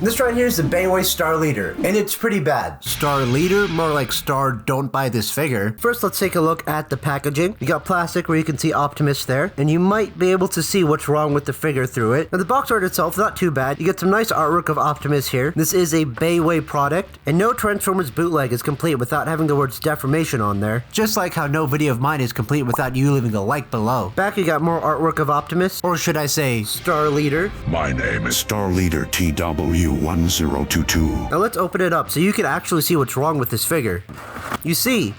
This right here is the BaiWei Star Leader, and it's pretty bad. Star Leader? More like Star don't buy this figure. First, let's take a look at the packaging. You got plastic where you can see Optimus there, and you might be able to see what's wrong with the figure through it. Now, the box art itself, not too bad. You get some nice artwork of Optimus here. This is a BaiWei product, and no Transformers bootleg is complete without having the words deformation on there. Just like how no video of mine is complete without you leaving a like below. Back, you got more artwork of Optimus, or should I say, Star Leader. My name is Star Leader TW1022. Now let's open it up so you can actually see what's wrong with this figure. You see,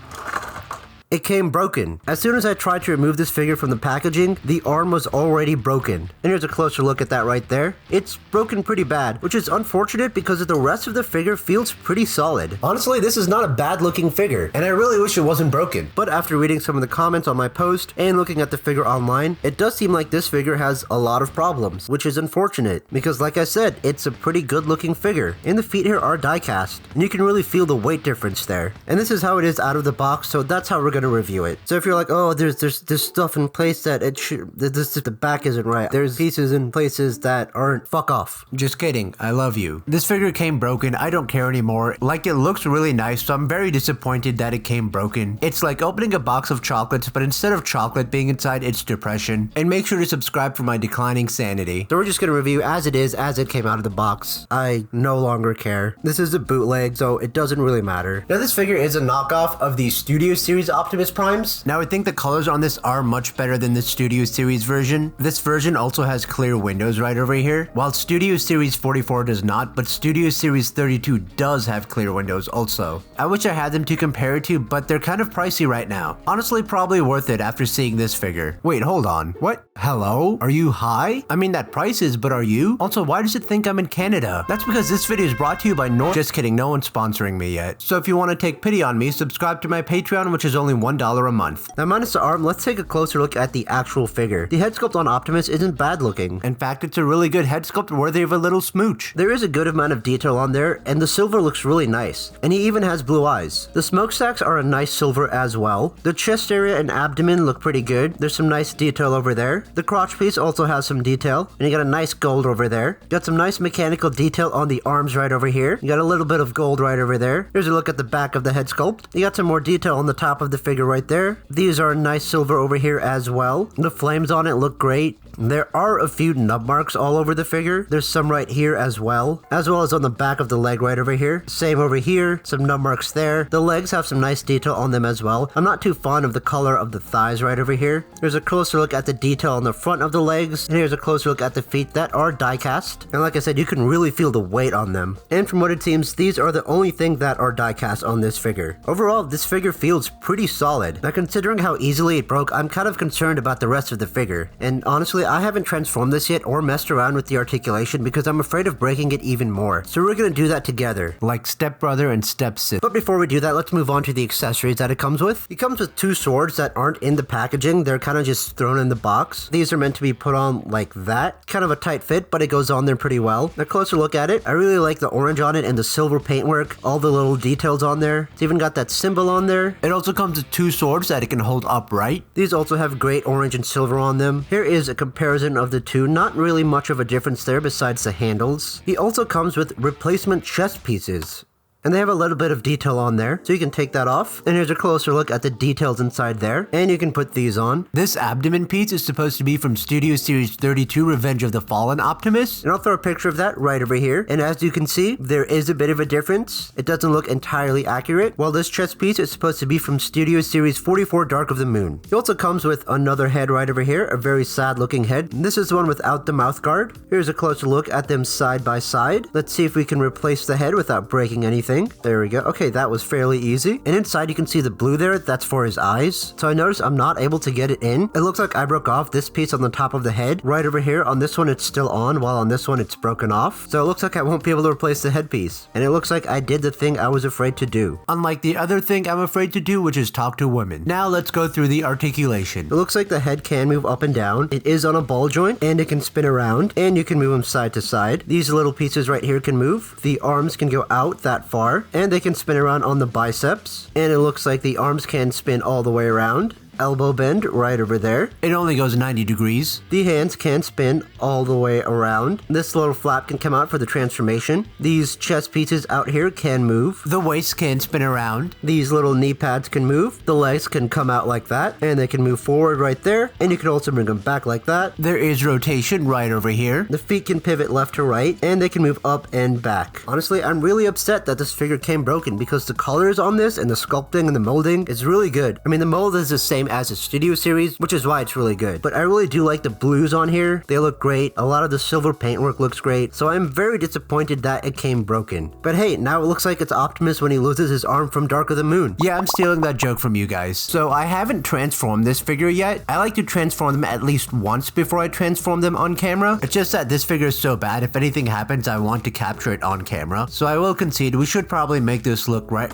it came broken. As soon as I tried to remove this figure from the packaging, the arm was already broken. And here's a closer look at that right there. It's broken pretty bad, which is unfortunate because the rest of the figure feels pretty solid. Honestly, this is not a bad looking figure, and I really wish it wasn't broken. But after reading some of the comments on my post and looking at the figure online, it does seem like this figure has a lot of problems, which is unfortunate because like I said, it's a pretty good looking figure. And the feet here are die cast, and you can really feel the weight difference there. And this is how it is out of the box, so that's how we're going to review it. So if you're like, oh, there's stuff in place that the back isn't right, there's pieces in places that aren't, fuck off. Just kidding, I love you. This figure came broken, I don't care anymore. Like, it looks really nice, so I'm very disappointed that it came broken. It's like opening a box of chocolates, but instead of chocolate being inside, it's depression. And make sure to subscribe for my declining sanity. So we're just gonna review as it is, as it came out of the box. I no longer care. This is a bootleg, so it doesn't really matter. Now this figure is a knockoff of the Studio Series Optimus Prime. Now I think the colors on this are much better than the Studio Series version. This version also has clear windows right over here, while Studio Series 44 does not, but Studio Series 32 does have clear windows also. I wish I had them to compare it to, but they're kind of pricey right now. Honestly, probably worth it after seeing this figure. Wait, hold on. What? Hello? Are you high? I mean, that price is, but are you? Also, why does it think I'm in Canada? That's because this video is brought to you by Just kidding, no one's sponsoring me yet. So if you want to take pity on me, subscribe to my Patreon, which is only $1 a month. Now minus the arm, let's take a closer look at the actual figure. The head sculpt on Optimus isn't bad looking. In fact, it's a really good head sculpt worthy of a little smooch. There is a good amount of detail on there, and the silver looks really nice. And he even has blue eyes. The smokestacks are a nice silver as well. The chest area and abdomen look pretty good. There's some nice detail over there. The crotch piece also has some detail, and you got a nice gold over there. Got some nice mechanical detail on the arms right over here. You got a little bit of gold right over there. Here's a look at the back of the head sculpt. You got some more detail on the top of the figure right there. These are nice silver over here as well. The flames on it look great. There are a few nub marks all over the figure. There's some right here as well as on the back of the leg right over here. Same over here, some nub marks there. The legs have some nice detail on them as well. I'm not too fond of the color of the thighs right over here. There's a closer look at the detail on the front of the legs, and here's a closer look at the feet that are die cast. And like I said, you can really feel the weight on them. And from what it seems, these are the only thing that are die cast on this figure. Overall, this figure feels pretty solid. Now considering how easily it broke, I'm kind of concerned about the rest of the figure. And honestly, I haven't transformed this yet or messed around with the articulation because I'm afraid of breaking it even more. So we're gonna do that together, like stepbrother and stepsister. But before we do that, let's move on to the accessories that it comes with. It comes with two swords that aren't in the packaging. They're kind of just thrown in the box. These are meant to be put on like that. Kind of a tight fit, but it goes on there pretty well. A closer look at it. I really like the orange on it and the silver paintwork. All the little details on there. It's even got that symbol on there. It also comes with two swords that it can hold upright. These also have great orange and silver on them. Here is a comparison of the two. Not really much of a difference there besides the handles. He also comes with replacement chest pieces. And they have a little bit of detail on there, so you can take that off. And here's a closer look at the details inside there. And you can put these on. This abdomen piece is supposed to be from Studio Series 32 Revenge of the Fallen Optimus. And I'll throw a picture of that right over here. And as you can see, there is a bit of a difference. It doesn't look entirely accurate. While this chest piece is supposed to be from Studio Series 44 Dark of the Moon. It also comes with another head right over here, a very sad looking head. And this is the one without the mouth guard. Here's a closer look at them side by side. Let's see if we can replace the head without breaking anything. There we go. Okay, that was fairly easy. And inside you can see the blue there. That's for his eyes. So I noticed I'm not able to get it in. It looks like I broke off this piece on the top of the head. Right over here. On this one, it's still on, while on this one, it's broken off. So it looks like I won't be able to replace the headpiece. And it looks like I did the thing I was afraid to do. Unlike the other thing I'm afraid to do, which is talk to women. Now let's go through the articulation. It looks like the head can move up and down. It is on a ball joint, and it can spin around, and you can move them side to side. These little pieces right here can move. The arms can go out that far, and they can spin around on the biceps, and it looks like the arms can spin all the way around. elbow bend right over there. It only goes 90 degrees. The hands can spin all the way around. This little flap can come out for the transformation. These chest pieces out here can move. The waist can spin around. These little knee pads can move. The legs can come out like that, and they can move forward right there, and you can also bring them back like that. There is rotation right over here. The feet can pivot left to right, and they can move up and back. Honestly, I'm really upset that this figure came broken because the colors on this and the sculpting and the molding is really good. I mean, the mold is the same as the Studio Series, which is why it's really good. But I really do like the blues on here. They look great. A lot of the silver paintwork looks great. So I'm very disappointed that it came broken. But hey, now it looks like it's Optimus when he loses his arm from Dark of the Moon. Yeah, I'm stealing that joke from you guys. So I haven't transformed this figure yet. I like to transform them at least once before I transform them on camera. It's just that this figure is so bad, if anything happens, I want to capture it on camera. So I will concede we should probably make this look right.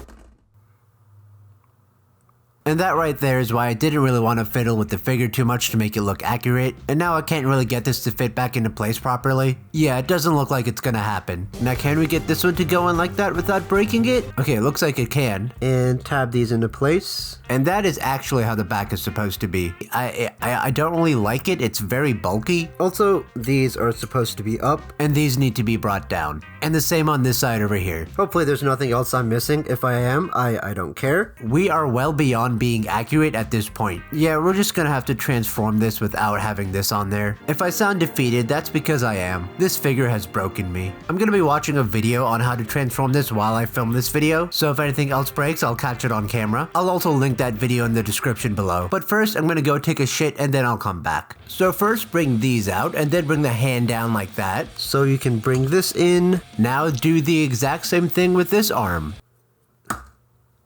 And that right there is why I didn't really want to fiddle with the figure too much to make it look accurate. And now I can't really get this to fit back into place properly. Yeah, it doesn't look like it's gonna happen. Now can we get this one to go in like that without breaking it? Okay, it looks like it can. And tab these into place. And that is actually how the back is supposed to be. I don't really like it. It's very bulky. Also, these are supposed to be up. And these need to be brought down. And the same on this side over here. Hopefully there's nothing else I'm missing. If I am, I don't care. We are well beyond being accurate at this point. Yeah, we're just gonna have to transform this without having this on there. If I sound defeated, that's because I am. This figure has broken me. I'm gonna be watching a video on how to transform this while I film this video, so if anything else breaks, I'll catch it on camera. I'll also link that video in the description below. But first, I'm gonna go take a shit and then I'll come back. So first, bring these out and then bring the hand down like that. So you can bring this in. Now do the exact same thing with this arm.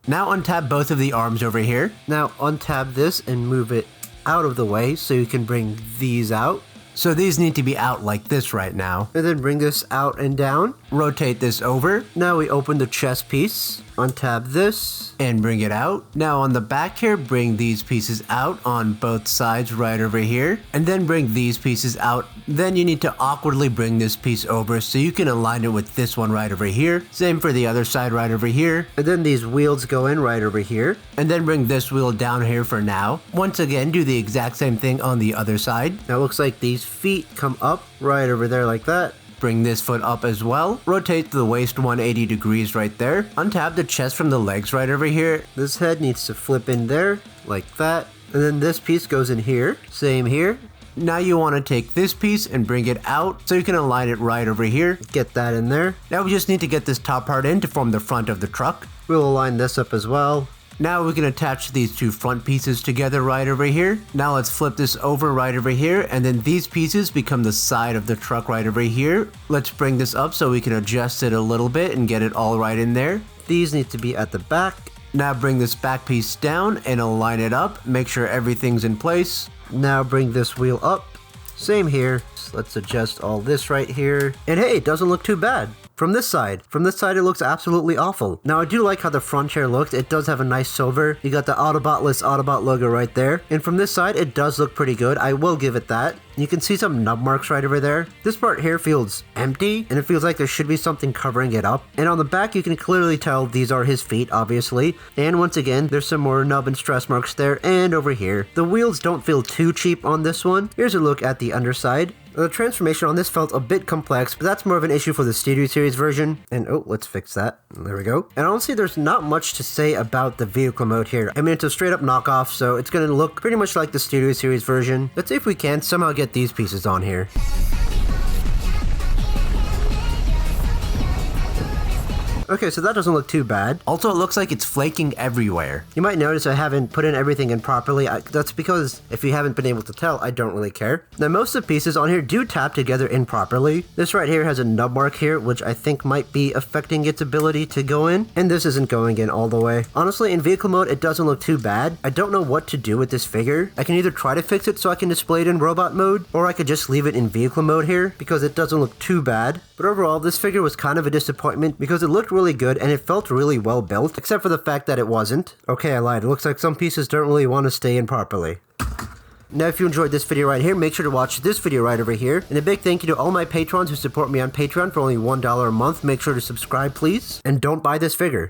Now untab both of the arms over here. Now untab this and move it out of the way so you can bring these out. So these need to be out like this right now. And then bring this out and down. Rotate this over. Now we open the chest piece. Untab this. And bring it out. Now on the back here, bring these pieces out on both sides right over here. And then bring these pieces out. Then you need to awkwardly bring this piece over so you can align it with this one right over here. Same for the other side right over here. And then these wheels go in right over here. And then bring this wheel down here for now. Once again, do the exact same thing on the other side. Now it looks like these feet come up right over there like that. Bring this foot up as well. Rotate the waist 180 degrees right there. Untab the chest from the legs right over here. This head needs to flip in there like that. And then this piece goes in here. Same here. Now you want to take this piece and bring it out so you can align it right over here. Get that in there. Now we just need to get this top part in to form the front of the truck. We'll align this up as well. Now we can attach these two front pieces together right over here. Now let's flip this over right over here, and then these pieces become the side of the truck right over here. Let's bring this up so we can adjust it a little bit and get it all right in there. These need to be at the back. Now bring this back piece down and align it up. Make sure everything's in place. Now bring this wheel up. Same here. Let's adjust all this right here. And hey, it doesn't look too bad. From this side, it looks absolutely awful. Now I do like how the front chair looks. It does have a nice silver. You got the Autobot-less Autobot logo right there. And from this side, it does look pretty good. I will give it that. You can see some nub marks right over there. This part here feels empty, and it feels like there should be something covering it up. And on the back, you can clearly tell these are his feet, obviously. And once again, there's some more nub and stress marks there and over here. The wheels don't feel too cheap on this one. Here's a look at the underside. The transformation on this felt a bit complex, but that's more of an issue for the Studio Series version. And oh, let's fix that. There we go. And honestly, there's not much to say about the vehicle mode here. I mean, it's a straight up knockoff, so it's going to look pretty much like the Studio Series version. Let's see if we can somehow get these pieces on here. Okay, so that doesn't look too bad. Also, it looks like it's flaking everywhere. You might notice I haven't put in everything in properly. That's because, if you haven't been able to tell, I don't really care. Now, most of the pieces on here do tap together improperly. This right here has a nub mark here, which I think might be affecting its ability to go in. And this isn't going in all the way. Honestly, in vehicle mode, it doesn't look too bad. I don't know what to do with this figure. I can either try to fix it so I can display it in robot mode, or I could just leave it in vehicle mode here, because it doesn't look too bad. But overall, this figure was kind of a disappointment, because it looked really good and it felt really well built, except for the fact that it wasn't. Okay, I lied. It looks like some pieces don't really want to stay in properly. Now, if you enjoyed this video right here, make sure to watch this video right over here. And a big thank you to all my patrons who support me on Patreon for only $1 a month. Make sure to subscribe, please. And don't buy this figure.